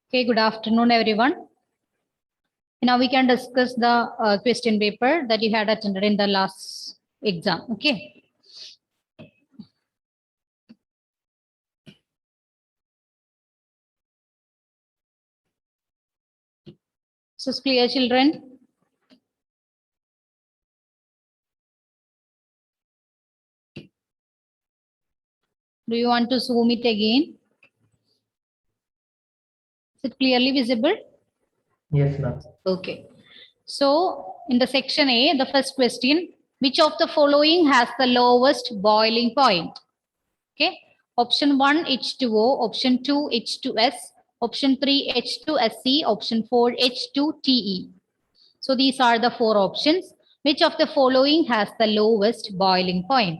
Okay, good afternoon, everyone. Now we can discuss the question paper that you had attended in the last exam. Okay. So it's clear, children? Do you want to zoom it again? Is it clearly visible? Yes, ma'am. Okay. So in the section A, the first question, which of the following has the lowest boiling point? Okay. Option 1, H2O. Option 2, H2S. Option 3, H2SC. Option 4, H2TE. So these are the four options. Which of the following has the lowest boiling point?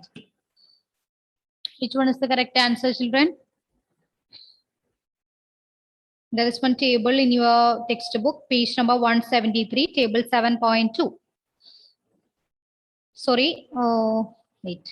Which one is the correct answer, children? There is one table in your textbook, page number 173, table 7.2. Sorry, wait.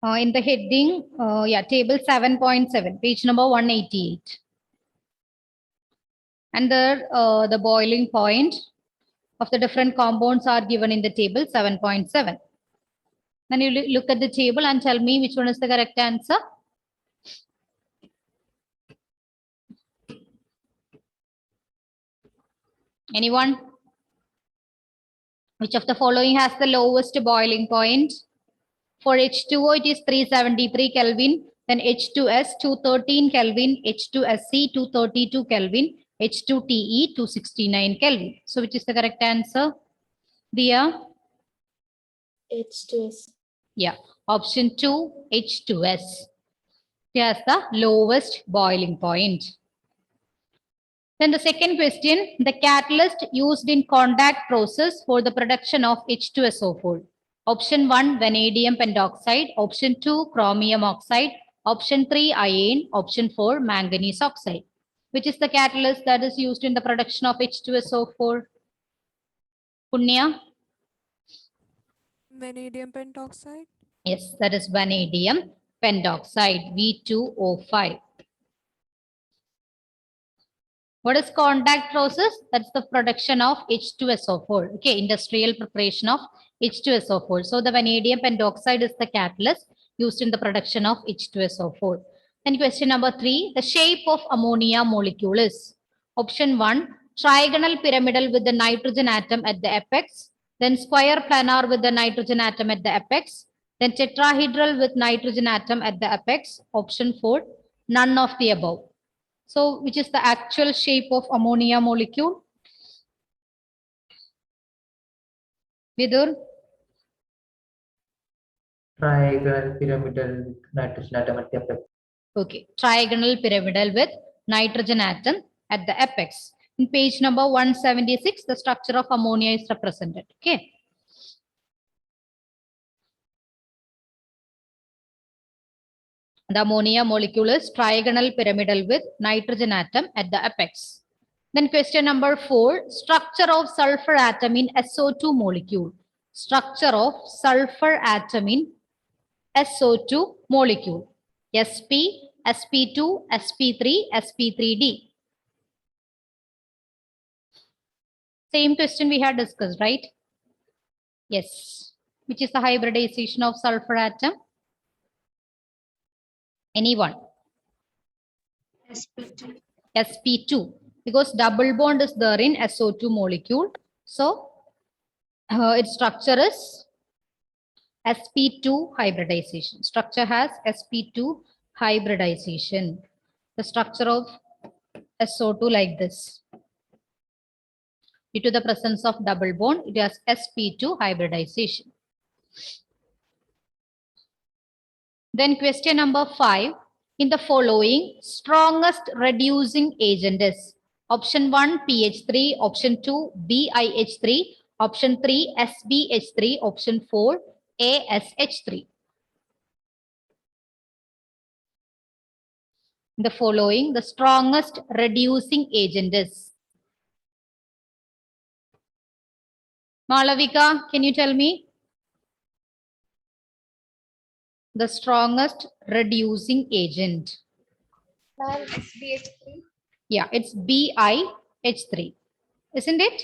In the heading, table 7.7, page number 188. And there, the boiling point of the different compounds are given in the table 7.7. Then you look at the table and tell me which one is the correct answer. Anyone? Which of the following has the lowest boiling point? For H2O, it is 373 Kelvin. Then H2S, 213 Kelvin. H2SC, 232 Kelvin. H2TE, 269 Kelvin. So which is the correct answer? Dia? H2S. Yeah. Option 2, H2S. It has the lowest boiling point. Then the second question, the catalyst used in contact process for the production of H2SO4. Option 1, vanadium pentoxide. Option 2, chromium oxide. Option 3, iron. Option 4, manganese oxide. Which is the catalyst that is used in the production of H2SO4? Punya? Vanadium pentoxide. Yes, that is vanadium pentoxide, V2O5. What is contact process? That's the production of H2SO4. Okay, industrial preparation of H2SO4. So the vanadium pentoxide is the catalyst used in the production of H2SO4. Then question number 3, the shape of ammonia molecule is option 1, trigonal pyramidal with the nitrogen atom at the apex, then square planar with the nitrogen atom at the apex, then tetrahedral with nitrogen atom at the apex. Option 4, none of the above. So, which is the actual shape of ammonia molecule? Vidur? Trigonal pyramidal with nitrogen atom at the apex. Okay, trigonal pyramidal with nitrogen atom at the apex. In page number 176, the structure of ammonia is represented. Okay. The ammonia molecule is trigonal pyramidal with nitrogen atom at the apex. Then question number 4, structure of sulfur atom in SO2 molecule. Structure of sulfur atom in SO2 molecule. SP, SP2, SP3, SP3D. Same question we had discussed, right? Yes. Which is the hybridization of sulfur atom? Anyone? SP2. SP2. Because double bond is there in SO2 molecule. So, its structure is SP2 hybridization. Structure has SP2 hybridization. The structure of SO2 like this. Due to the presence of double bond, it has sp2 hybridization. Then question number 5. In the following, strongest reducing agent is option 1 pH3, option 2 BiH3, option 3 SbH3, option 4 ASH3. In the following, the strongest reducing agent is. Malavika, can you tell me? The strongest reducing agent. Ma'am, SbH3. Yeah, it's BiH3. Isn't it?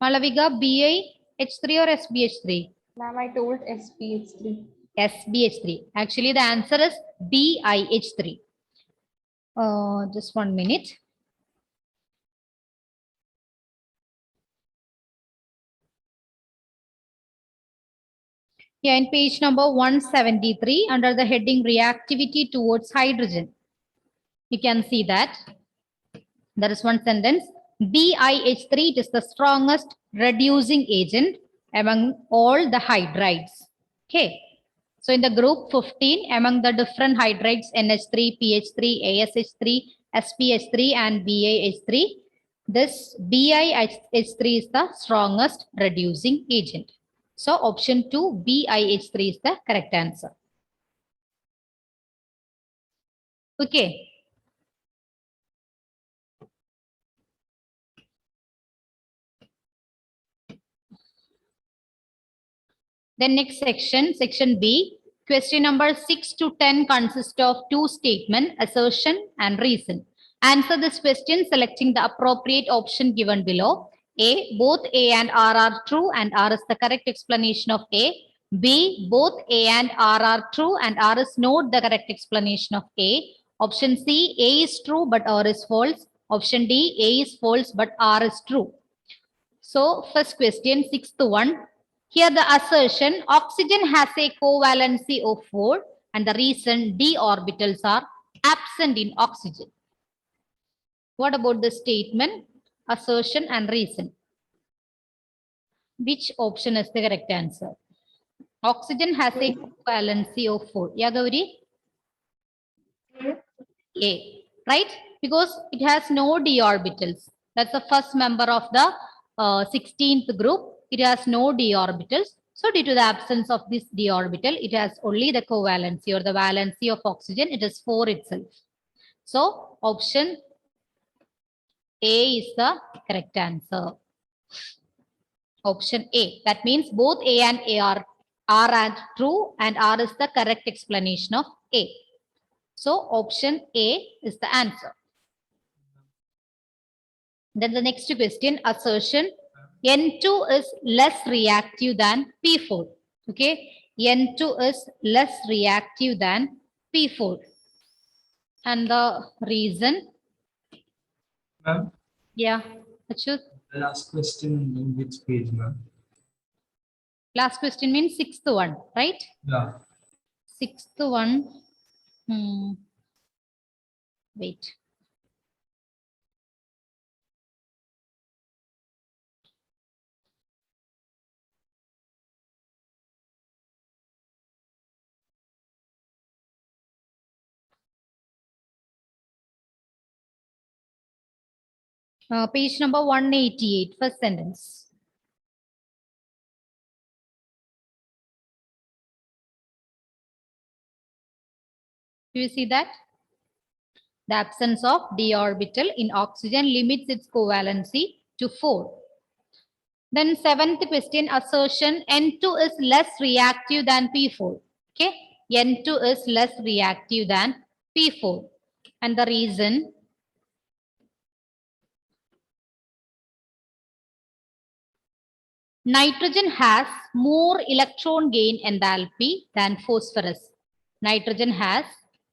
Malavika, BiH3 or SbH3? Ma'am, I told SbH3. SbH3. Actually, the answer is BiH3. Just 1 minute. Yeah, in page number 173, under the heading reactivity towards hydrogen, you can see that there is one sentence. BiH3, it is the strongest reducing agent among all the hydrides. Okay. So in the group 15, among the different hydrides, NH3, PH3, ASH3, SPH3, and BiH3, this BiH3 is the strongest reducing agent. So option 2, BiH3 is the correct answer. Okay. Then next section, section B, question number 6 to 10 consist of two statements, assertion and reason. Answer this question selecting the appropriate option given below. A, both A and R are true and R is the correct explanation of A. B, both A and R are true and R is not the correct explanation of A. Option C, A is true but R is false. Option D, A is false but R is true. So first question, sixth one. Here the assertion, oxygen has a covalency of 4 and the reason d orbitals are absent in oxygen. What about the statement, assertion and reason? Which option is the correct answer? Oxygen has a covalency of 4. Yeah, Gauri? A, right? Because it has no d orbitals. That's the first member of the 16th group. It has no d orbitals. So due to the absence of this d orbital, it has only the covalency or the valency of oxygen. It is 4 itself. So option A is the correct answer. Option A. That means both A and A are true and R is the correct explanation of A. So option A is the answer. Then the next question, assertion, N2 is less reactive than P4. Okay, N2 is less reactive than P4. And the reason? Ma'am, Yeah, Achut. the last question in which page, ma'am? Last question means sixth one, right? Yeah. Sixth one. Wait. Page number 188, first sentence. Do you see that? The absence of d orbital in oxygen limits its covalency to 4. Then seventh question, assertion, N2 is less reactive than P4. Okay, N2 is less reactive than P4. And the reason? Nitrogen has more electron gain enthalpy than phosphorus. Nitrogen has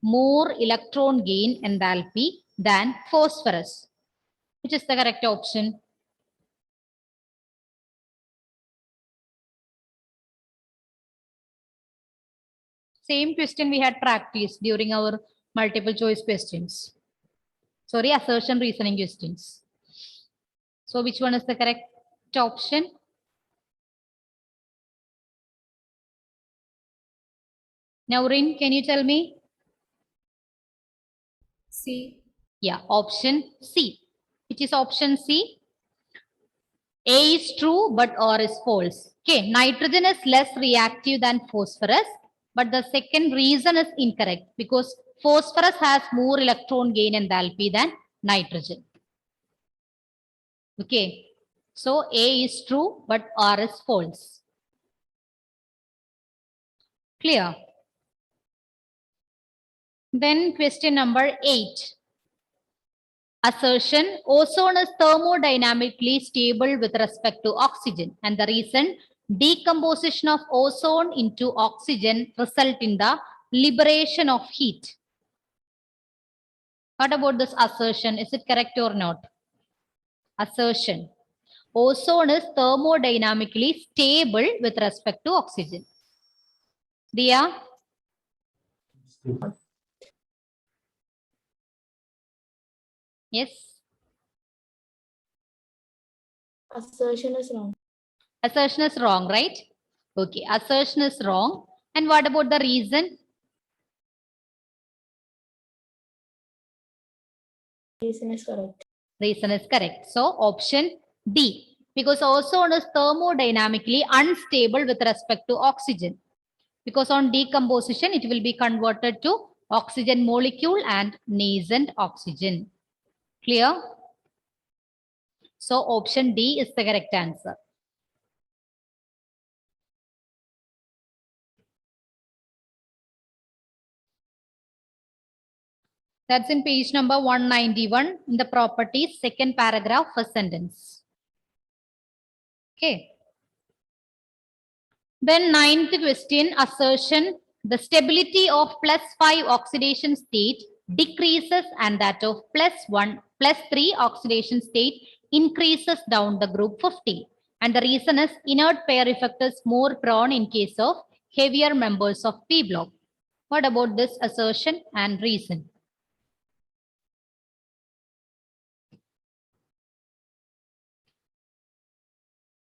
more electron gain enthalpy than phosphorus. Which is the correct option? Same question we had practiced during our multiple choice questions. Sorry, assertion reasoning questions. So which one is the correct option? Naureen, can you tell me? C. Yeah, option C. Which is option C? A is true, but R is false. Okay, nitrogen is less reactive than phosphorus, but the second reason is incorrect because phosphorus has more electron gain enthalpy than nitrogen. Okay, so A is true, but R is false. Clear? Then question number 8. Assertion: ozone is thermodynamically stable with respect to oxygen, and the reason: decomposition of ozone into oxygen result in the liberation of heat. What about this assertion? Is it correct or not? Assertion: ozone is thermodynamically stable with respect to oxygen. Dia? Yes. Assertion is wrong. Assertion is wrong, right? Okay, assertion is wrong. And what about the reason? Reason is correct. Reason is correct. So option D, because ozone is thermodynamically unstable with respect to oxygen. Because on decomposition, it will be converted to oxygen molecule and nascent oxygen. Clear? So option D is the correct answer. That's in page number 191 in the properties, second paragraph, first sentence. Okay. Then ninth question, assertion: the stability of +5 oxidation state decreases and that of +1, +3 oxidation state increases down the group 50. And the reason is inert pair effect is more prone in case of heavier members of P block. What about this assertion and reason?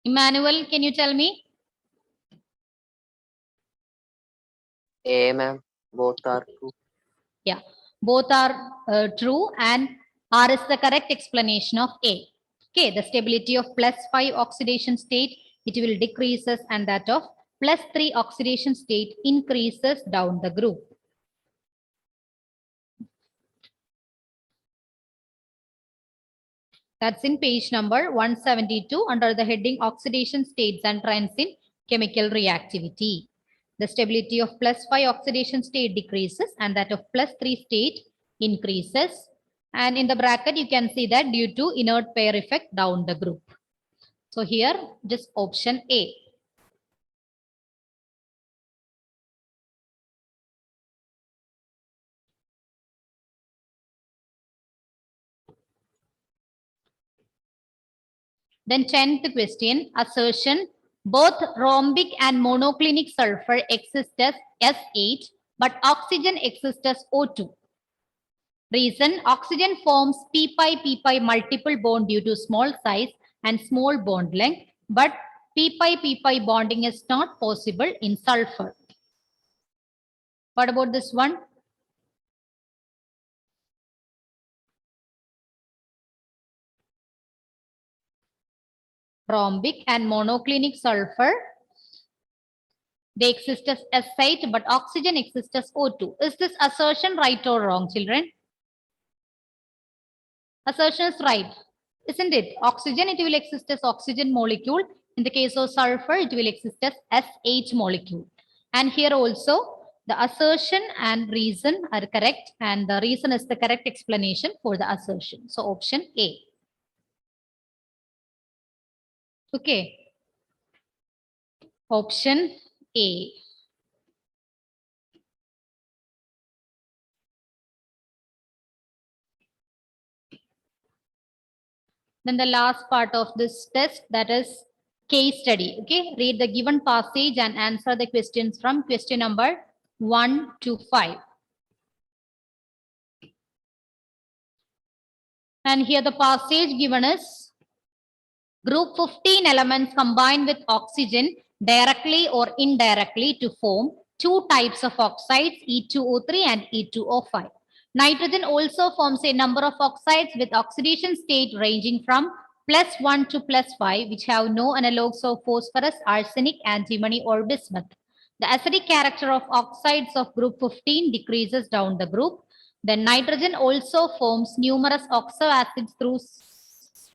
Emmanuel, can you tell me? A, ma'am. Both are true. Yeah, both are true and R is the correct explanation of A. Okay, the stability of +5 oxidation state, it will decreases and that of +3 oxidation state increases down the group. That's in page number 172 under the heading oxidation states and trends in chemical reactivity. The stability of +5 oxidation state decreases and that of +3 state increases. And in the bracket, you can see that due to inert pair effect down the group. So here, just option A. Then 10th question, assertion: both rhombic and monoclinic sulfur exist as S8, but oxygen exists as O2. Reason: oxygen forms p-pi multiple bond due to small size and small bond length, but p-pi bonding is not possible in sulfur. What about this one? Rhombic and monoclinic sulfur, they exist as S8, but oxygen exists as O2. Is this assertion right or wrong, children? Assertion is right, isn't it? Oxygen, it will exist as oxygen molecule. In the case of sulfur, it will exist as SH molecule. And here also, the assertion and reason are correct, and the reason is the correct explanation for the assertion. So option A. Okay. Option A. Then the last part of this test, that is case study. Okay, read the given passage and answer the questions from question number 1 to 5. And here the passage given is Group 15 elements combine with oxygen directly or indirectly to form two types of oxides, E2O3 and E2O5. Nitrogen also forms a number of oxides with oxidation state ranging from +1 to +5, which have no analogues of phosphorus, arsenic, antimony, or bismuth. The acidic character of oxides of group 15 decreases down the group. Then nitrogen also forms numerous oxoacids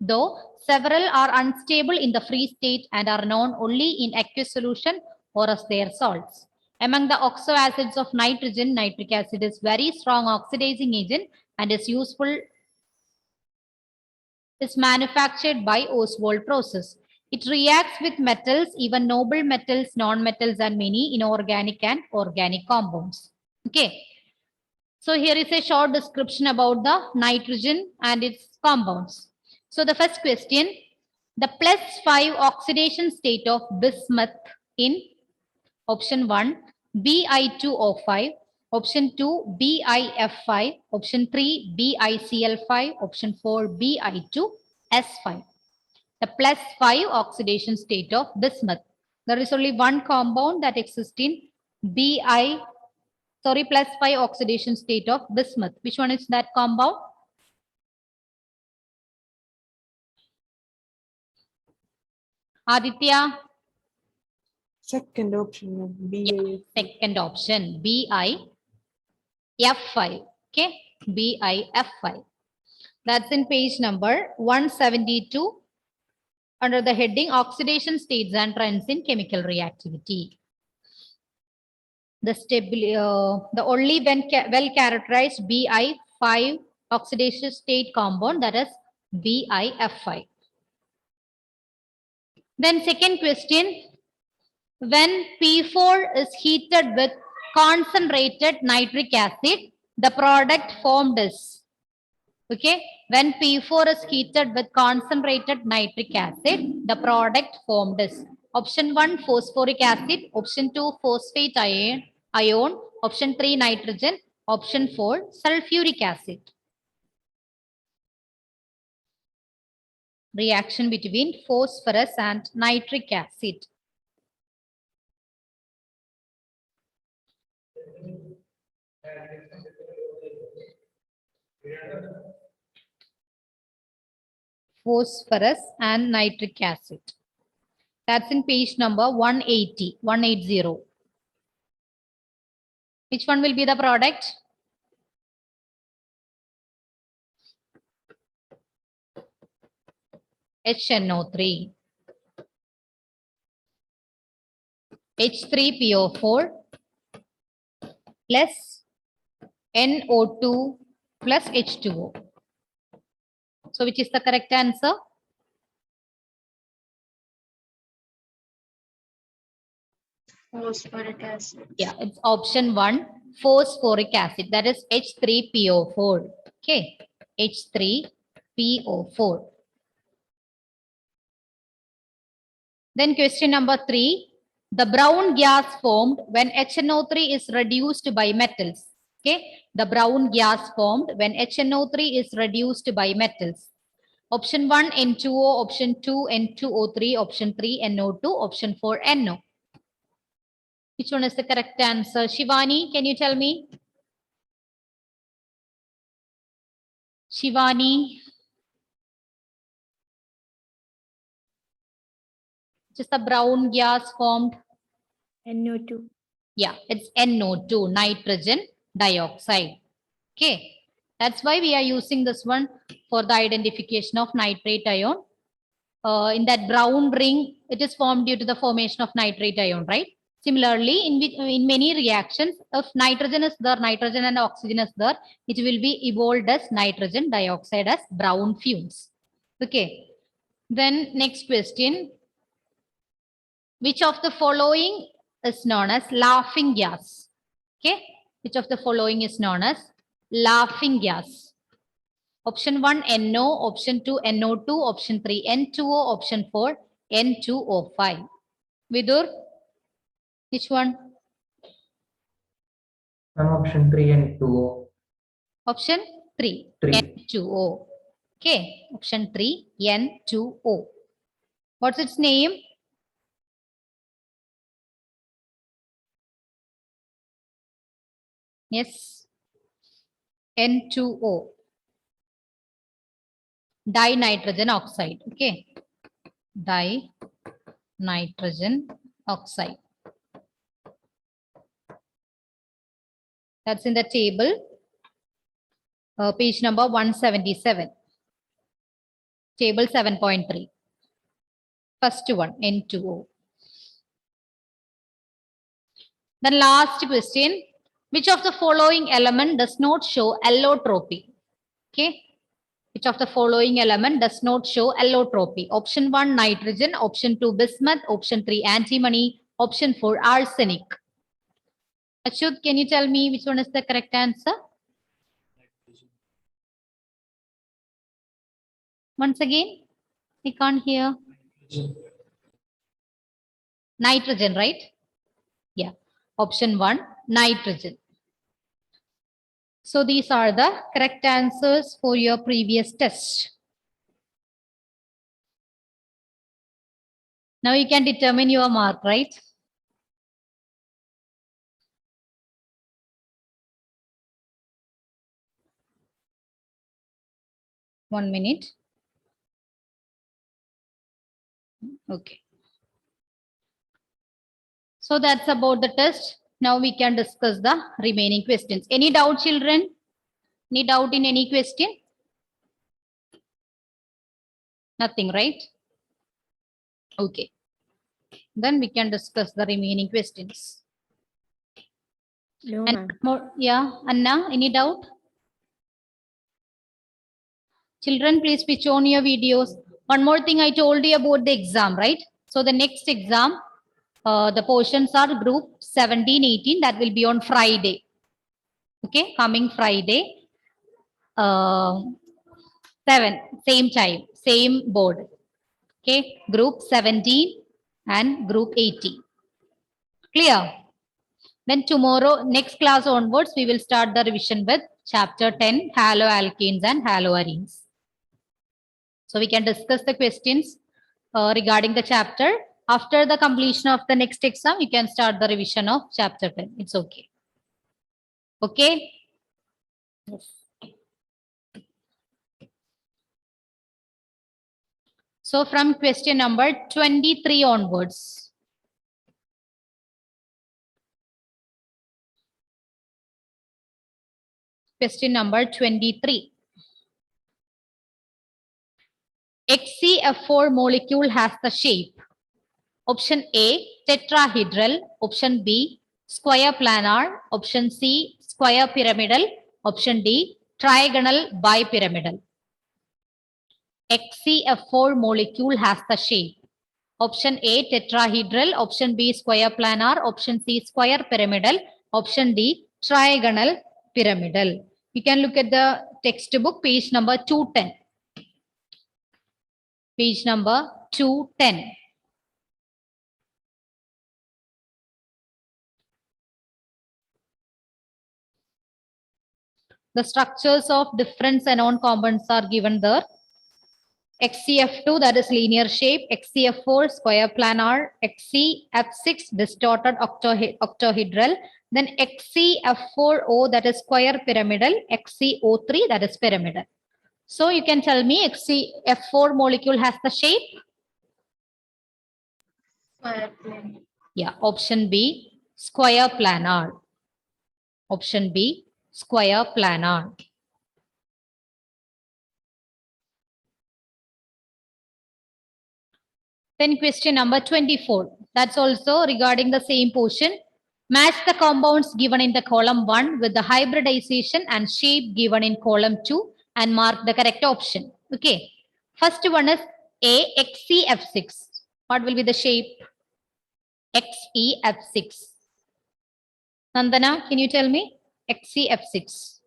though several are unstable in the free state and are known only in aqueous solution or as their salts. Among the oxoacids of nitrogen, nitric acid is very strong oxidizing agent and is manufactured by Ostwald process. It reacts with metals, even noble metals, non-metals, and many inorganic and organic compounds. Okay. So here is a short description about the nitrogen and its compounds. So the first question, the +5 oxidation state of bismuth in option 1, Bi2O5, option 2, BiF5, option 3, BiCl5, option 4, Bi2S5. The +5 oxidation state of bismuth. There is only one compound that exists in +5 oxidation state of bismuth. Which one is that compound? Aditya? Second option, ma'am. BIF. Second option, BiF5. Okay, BiF5. That's in page number 172 under the heading Oxidation States and Trends in Chemical Reactivity. The only well-characterized Bi5 oxidation state compound, that is BiF5. Then second question, when P4 is heated with concentrated nitric acid, the product formed is, okay, when P4 is heated with concentrated nitric acid, the product formed is option 1, phosphoric acid, option 2, phosphate ion, option 3, nitrogen, option 4, sulfuric acid. Reaction between phosphorus and nitric acid. Phosphorus and nitric acid. That's in page number 180. Which one will be the product? HNO3. H3PO4 plus NO2 plus H2O. So which is the correct answer? Phosphoric acid. Yeah, it's option 1, phosphoric acid. That is H3PO4. Okay, H3PO4. Then question number 3. The brown gas formed when HNO3 is reduced by metals. Okay, the brown gas formed when HNO3 is reduced by metals. Option 1, N2O, option 2, N2O3, option 3, NO2, option 4, NO. Which one is the correct answer? Shivani, can you tell me? Shivani. Just the brown gas formed. NO2. Yeah, it's NO2, nitrogen dioxide. Okay, that's why we are using this one for the identification of nitrate ion. In that brown ring, it is formed due to the formation of nitrate ion, right? Similarly, in many reactions, if nitrogen is there, nitrogen and oxygen is there, it will be evolved as nitrogen dioxide as brown fumes. Okay. Then next question. Which of the following is known as laughing gas? Okay. Which of the following is known as laughing gas? Option 1, NO, option 2, NO2, option 3, N2O, option 4, N2O5. Vidur? Which one? Option 3 and 2. Option 3, Three. N2O. Okay, option 3, N2O. What's its name? Yes. N2O. Dinitrogen oxide. Okay. Dinitrogen oxide. That's in the table. Page number 177. Table 7.3. First one, N2O. The last question. Which of the following element does not show allotropy? Okay. Which of the following element does not show allotropy? Option 1, nitrogen. Option 2, bismuth. Option 3, antimony. Option 4, arsenic. Achyut, can you tell me which one is the correct answer? Once again, I can't hear. Nitrogen, right? Yeah. Option 1, nitrogen. So these are the correct answers for your previous test. Now you can determine your mark, right? One minute. Okay. So that's about the test. Now we can discuss the remaining questions. Any doubt, children? Any doubt in any question? Nothing, right? Okay. Then we can discuss the remaining questions. No, And ma'am. more, yeah, Anna, any doubt? Children, please switch on your videos. One more thing I told you about the exam, right? So the next exam, the portions are group 17, 18. That will be on Friday. Okay, coming Friday. 7, same time, same board. Okay, group 17 and group 18. Clear? Then tomorrow, next class onwards, we will start the revision with chapter 10, haloalkanes and haloarenes. So we can discuss the questions regarding the chapter. After the completion of the next exam, you can start the revision of chapter 10. It's okay. Okay? Yes. So from question number 23 onwards. Question number 23. HCF4 molecule has the shape. Option A, tetrahedral. Option B, square planar. Option C, square pyramidal. Option D, trigonal bipyramidal. HCF4 molecule has the shape. Option A, tetrahedral. Option B, square planar. Option C, square pyramidal. Option D, trigonal pyramidal. You can look at the textbook, page number 210. Page number 210. The structures of different xenon compounds are given there. XCF2, that is linear shape. XCF4, square planar. XCF6, distorted octahedral. Then XCF4O, that is square pyramidal. XCO3, that is pyramidal. So you can tell me XCF4 molecule has the shape? Yeah, option B, square planar. Option B, square planar. Then question number 24. That's also regarding the same portion. Match the compounds given in the column 1 with the hybridization and shape given in column 2 and mark the correct option. Okay. First one is A, XCF6. What will be the shape? XEF6. Nandana, can you tell me? XCF6.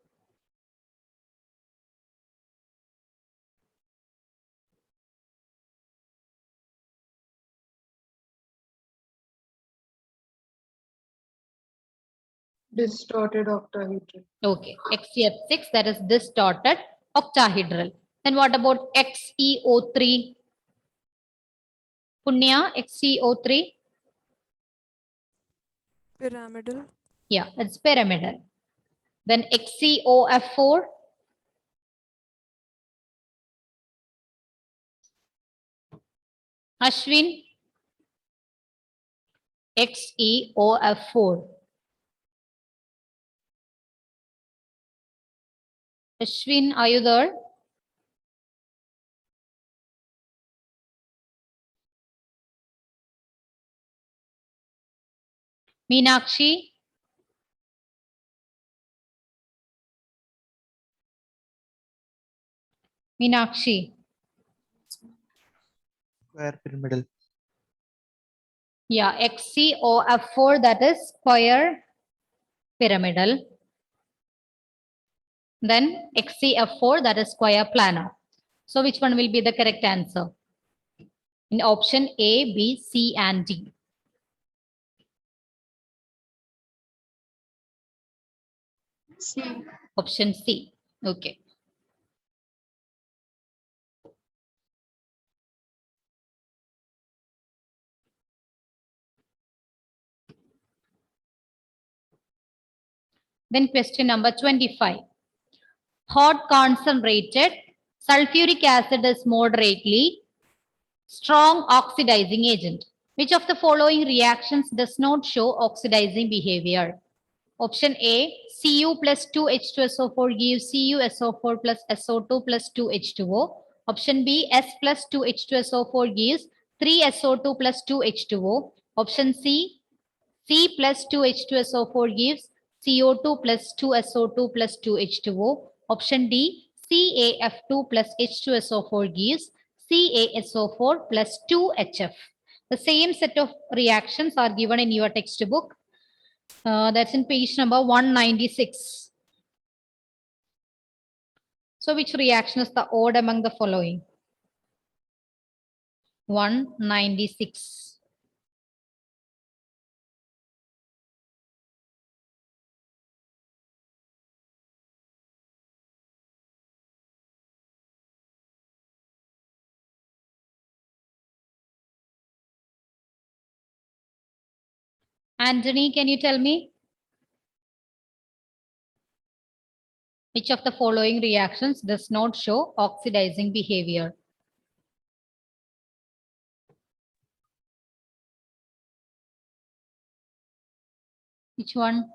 Distorted octahedral. Okay, XCF6, that is distorted octahedral. Then what about XeO3? Punya, XCO3. Pyramidal. Yeah, it's pyramidal. Then XCOF4. Ashwin. XEOF4. Ashwin, are you there? Meenakshi. Meenakshi. Square pyramidal. Yeah, XCOF4, that is square pyramidal. Then XCF4, that is square planar. So which one will be the correct answer? In option A, B, C, and D. C. Option C. Okay. Then question number 25. Hot concentrated sulfuric acid is moderately strong oxidizing agent. Which of the following reactions does not show oxidizing behavior? Option A, Cu plus 2H2SO4 gives CuSO4 plus SO2 plus 2H2O. Option B, S plus 2H2SO4 gives 3SO2 plus 2H2O. Option C, C plus 2H2SO4 gives CO2 plus 2SO2 plus 2H2O. Option D, CaF2 plus H2SO4 gives CaSO4 plus 2HF. The same set of reactions are given in your textbook. That's in page number 196. So which reaction is the odd among the following? 196. Anthony, can you tell me? Which of the following reactions does not show oxidizing behavior? Which one?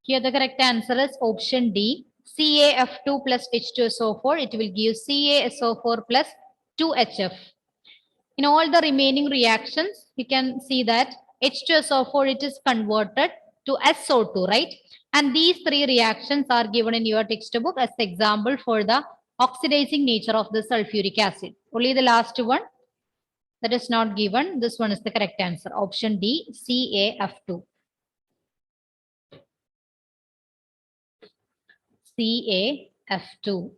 Here the correct answer is option D. CaF2 plus H2SO4. It will give CaSO4 plus 2HF. In all the remaining reactions, you can see that H2SO4 it is converted to SO2, right? And these three reactions are given in your textbook as example for the oxidizing nature of the sulfuric acid. Only the last one that is not given. This one is the correct answer. Option D, CaF2. CaF2.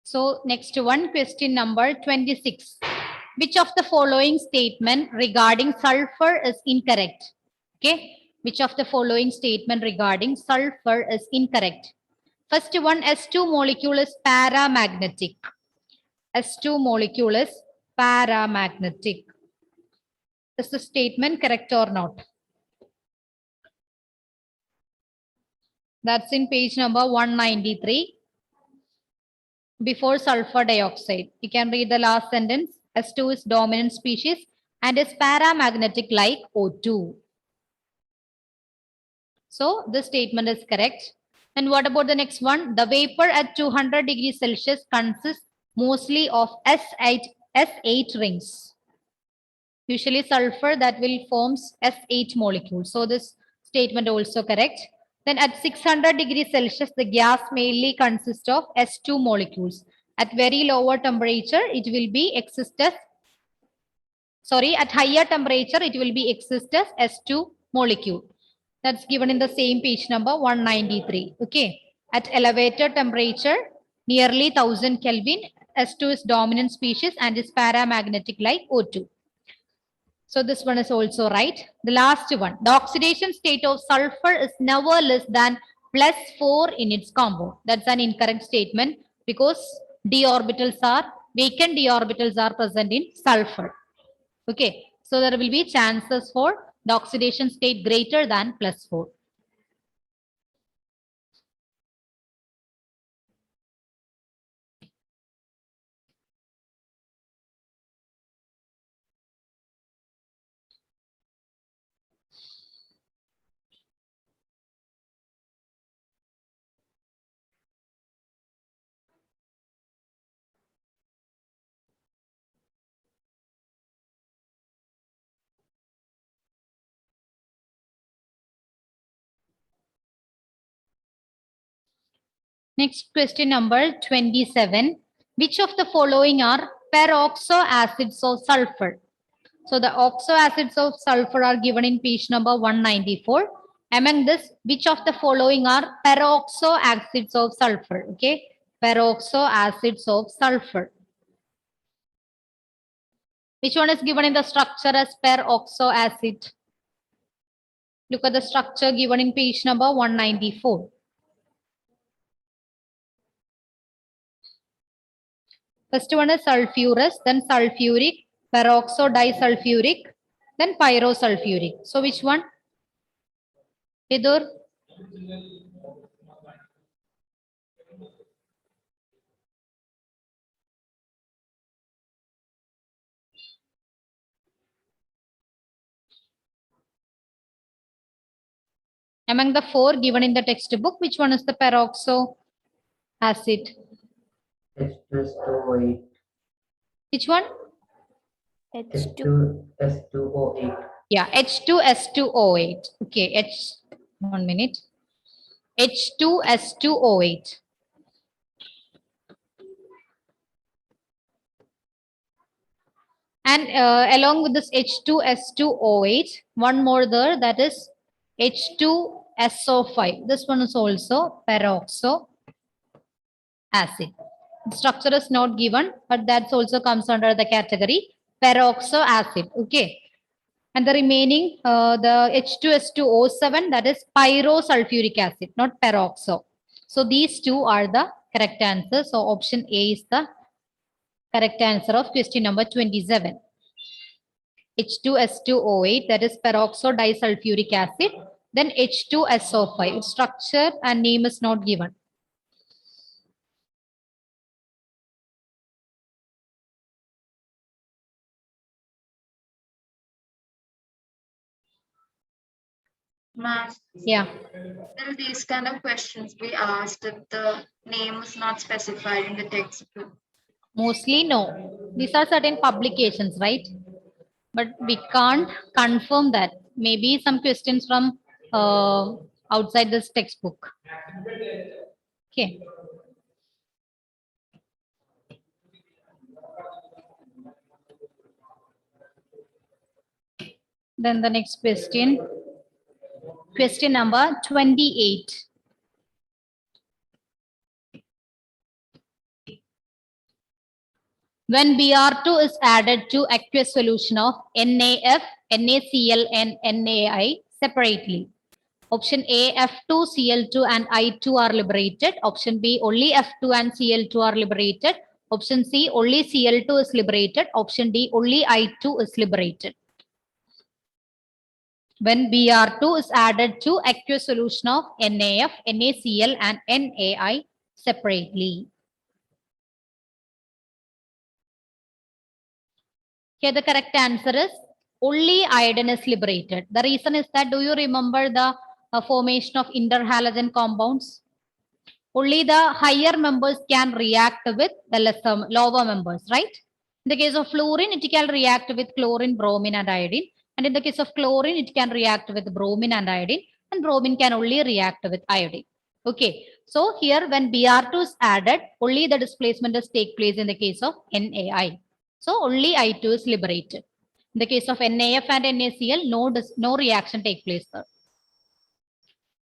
So next one, question number 26. Which of the following statement regarding sulfur is incorrect? Okay. Which of the following statement regarding sulfur is incorrect? First one, S2 molecule is paramagnetic. S2 molecule is paramagnetic. Is the statement correct or not? That's in page number 193. Before sulfur dioxide. You can read the last sentence. S2 is dominant species and is paramagnetic like O2. So this statement is correct. And what about the next one? The vapor at 200 degrees Celsius consists mostly of S8 rings. Usually sulfur that will forms S8 molecules. So this statement also correct. Then at 600 degrees Celsius, the gas mainly consists of S2 molecules. At very lower temperature, it will be at higher temperature, it will be exist as S2 molecule. That's given in the same page number 193. Okay. At elevated temperature, nearly 1000 Kelvin, S2 is dominant species and is paramagnetic like O2. So this one is also right. The last one, the oxidation state of sulfur is never less than +4 in its compound. That's an incorrect statement because vacant d orbitals are present in sulfur. Okay, so there will be chances for the oxidation state greater than +4. Next question number 27. Which of the following are peroxo acids of sulfur? So the oxo acids of sulfur are given in page number 194. Among this, which of the following are peroxo acids of sulfur? Okay, peroxo acids of sulfur. Which one is given in the structure as peroxo acid? Look at the structure given in page number 194. First one is sulfurous, then sulfuric, peroxo disulfuric, then pyrosulfuric. So which one? Vidur? Among the four given in the textbook, which one is the peroxo acid? H2SO8. Which one? H2. S2O8. Yeah, H2S2O8. Okay, 1 minute. H2S2O8. And along with this H2S2O8, one more there, that is H2SO5. This one is also peroxo acid. The structure is not given, but that also comes under the category peroxo acid. Okay. And the remaining, the H2S2O7, that is pyrosulfuric acid, not peroxo. So these two are the correct answers. So option A is the correct answer of question number 27. H2S2O8, that is peroxo disulfuric acid. Then H2SO5. Its structure and name is not given. Ma'am, Yeah. will these kind of questions be asked if the name is not specified in the textbook? Mostly no. These are certain publications, right? But we can't confirm that. Maybe some questions from outside this textbook. Okay. Then the next question. Question number 28. When Br2 is added to aqueous solution of NaF, NaCl and NaI separately. Option A, F2, Cl2 and I2 are liberated. Option B, only F2 and Cl2 are liberated. Option C, only Cl2 is liberated. Option D, only I2 is liberated. When Br2 is added to aqueous solution of NaF, NaCl and NaI separately. Okay, the correct answer is only iodine is liberated. The reason is that, do you remember the formation of interhalogen compounds. Only the higher members can react with the lower members, right? In the case of fluorine, it can react with chlorine, bromine, and iodine. And in the case of chlorine, it can react with bromine and iodine. And bromine can only react with iodine. Okay. So here, when Br2 is added, only the displacement does take place in the case of NaI. So only I2 is liberated. In the case of NaF and NaCl, no reaction take place there.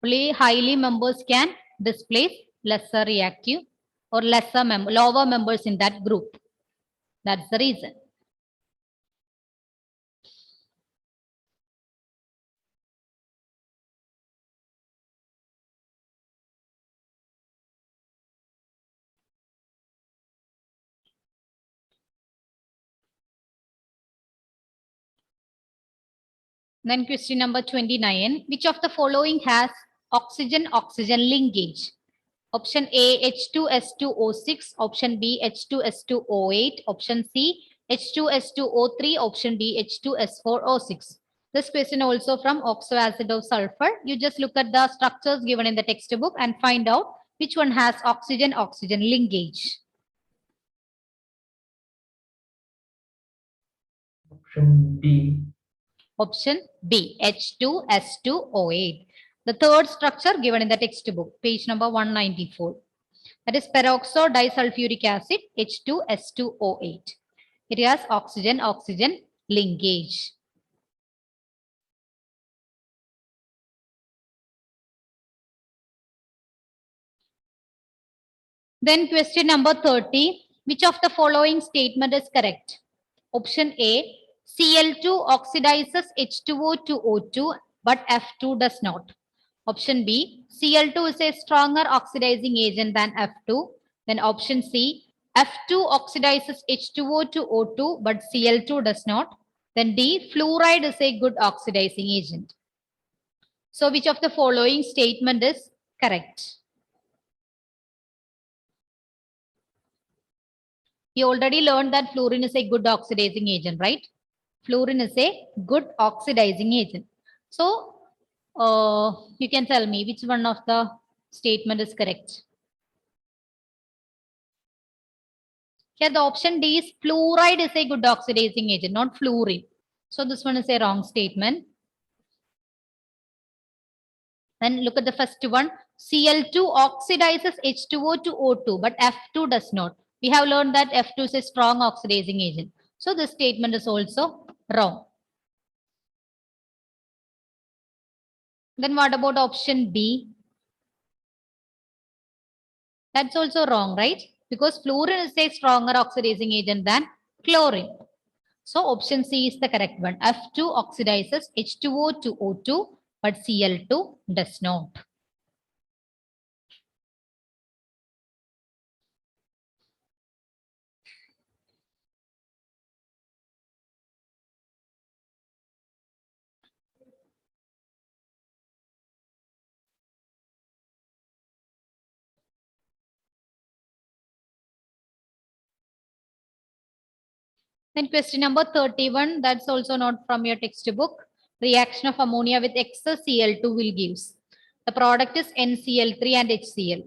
Only highly members can displace lesser reactive or lower members in that group. That's the reason. Then question number 29. Which of the following has oxygen-oxygen linkage? Option A, H2S2O6. Option B, H2S2O8. Option C, H2S2O3. Option D, H2S4O6. This question also from oxoacid of sulfur. You just look at the structures given in the textbook and find out which one has oxygen-oxygen linkage. Option B. Option B, H2S2O8. The third structure given in the textbook, page number 194. That is peroxo disulfuric acid, H2S2O8. It has oxygen-oxygen linkage. Then question number 30. Which of the following statement is correct? Option A, Cl2 oxidizes H2O to O2, but F2 does not. Option B, Cl2 is a stronger oxidizing agent than F2. Then option C, F2 oxidizes H2O to O2, but Cl2 does not. Then D, fluoride is a good oxidizing agent. So which of the following statement is correct? You already learned that fluorine is a good oxidizing agent, right? Fluorine is a good oxidizing agent. So you can tell me which one of the statement is correct. Here the option D is fluoride is a good oxidizing agent, not fluorine. So this one is a wrong statement. Then look at the first one. Cl2 oxidizes H2O to O2, but F2 does not. We have learned that F2 is a strong oxidizing agent. So this statement is also wrong. Then what about option B? That's also wrong, right? Because fluorine is a stronger oxidizing agent than chlorine. So option C is the correct one. F2 oxidizes H2O to O2, but Cl2 does not. Then question number 31, that's also not from your textbook. Reaction of ammonia with excess Cl2 will gives. The product is NCl3 and HCl.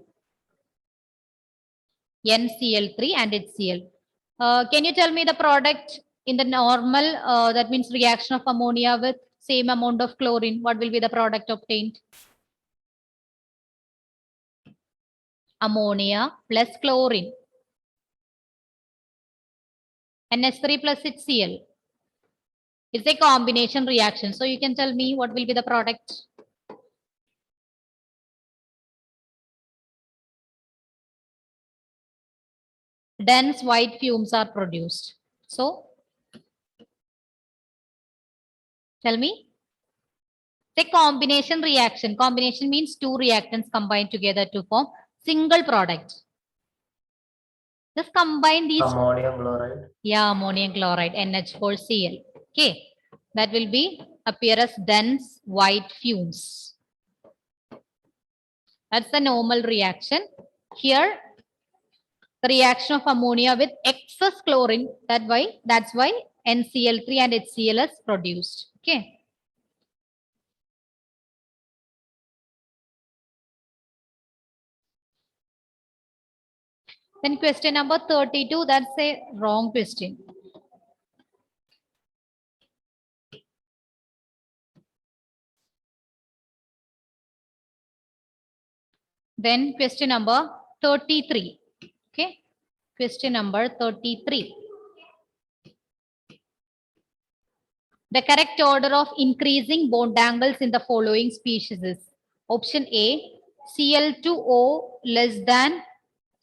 NCl3 and HCl. Can you tell me the product in the normal, that means reaction of ammonia with same amount of chlorine, what will be the product obtained? Ammonia plus chlorine. NH3 plus HCl. It's a combination reaction. So you can tell me what will be the product. Dense white fumes are produced. So tell me. It's a combination reaction. Combination means two reactants combined together to form single product. Just combine these. Ammonium chloride. Yeah, ammonium chloride, NH4Cl. Okay, that will be appear as dense white fumes. That's the normal reaction. Here, the reaction of ammonia with excess chlorine. That's why NCl3 and HCl is produced. Okay. Then question number 32, that's a wrong question. Then question number 33. Okay. Question number 33. The correct order of increasing bond angles in the following species is option A, Cl2O less than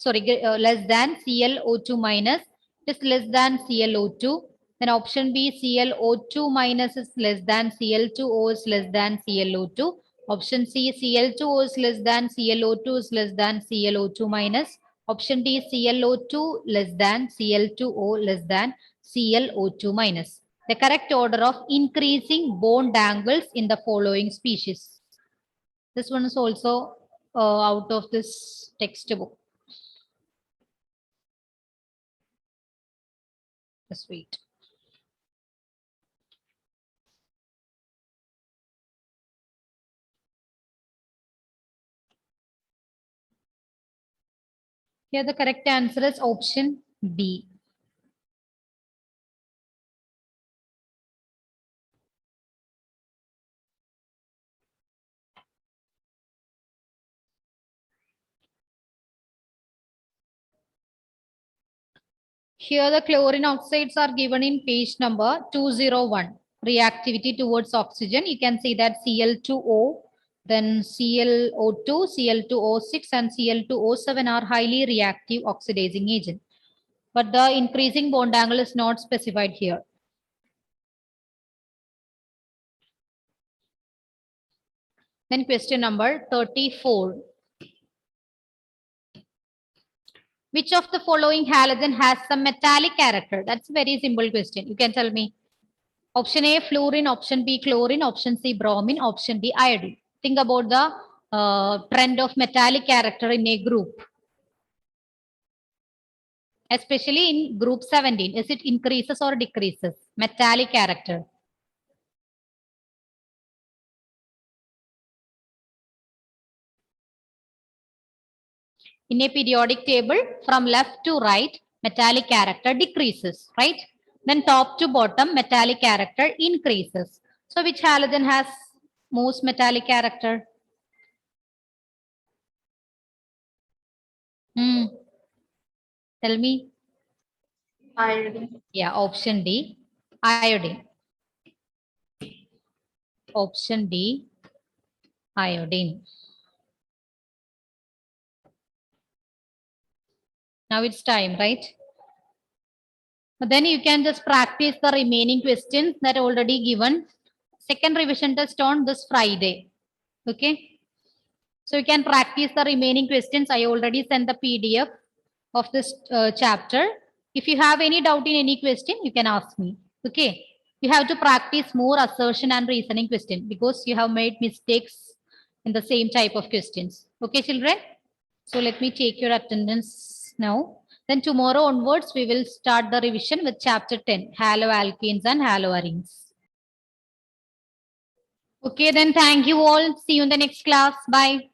ClO2 minus, it is less than ClO2. Then option B, ClO2 minus is less than Cl2O is less than ClO2. Option C, Cl2O is less than ClO2 is less than ClO2 minus. Option D, ClO2 less than Cl2O less than ClO2 minus. The correct order of increasing bond angles in the following species. This one is also out of this textbook. Just wait. Here the correct answer is option B. Here the chlorine oxides are given in page number 201. Reactivity towards oxygen. You can see that Cl2O, then ClO2, Cl2O6 and Cl2O7 are highly reactive oxidizing agent. But the increasing bond angle is not specified here. Then question number 34. Which of the following halogen has some metallic character? That's a very simple question. You can tell me. Option A, fluorine. Option B, chlorine. Option C, bromine. Option D, iodine. Think about the trend of metallic character in a group. Especially in group 17. Is it increases or decreases? Metallic character. In a periodic table, from left to right, metallic character decreases, right? Then top to bottom, metallic character increases. So which halogen has most metallic character? Tell me. Iodine. Yeah, option D, iodine. Option D, iodine. Now it's time, right? But then you can just practice the remaining questions that are already given. Second revision test on this Friday. Okay. So you can practice the remaining questions. I already sent the PDF of this chapter. If you have any doubt in any question, you can ask me. Okay. You have to practice more assertion and reasoning question because you have made mistakes in the same type of questions. Okay, children. So let me take your attendance now. Then tomorrow onwards, we will start the revision with chapter 10, haloalkanes and haloarenes. Okay, then thank you all. See you in the next class. Bye.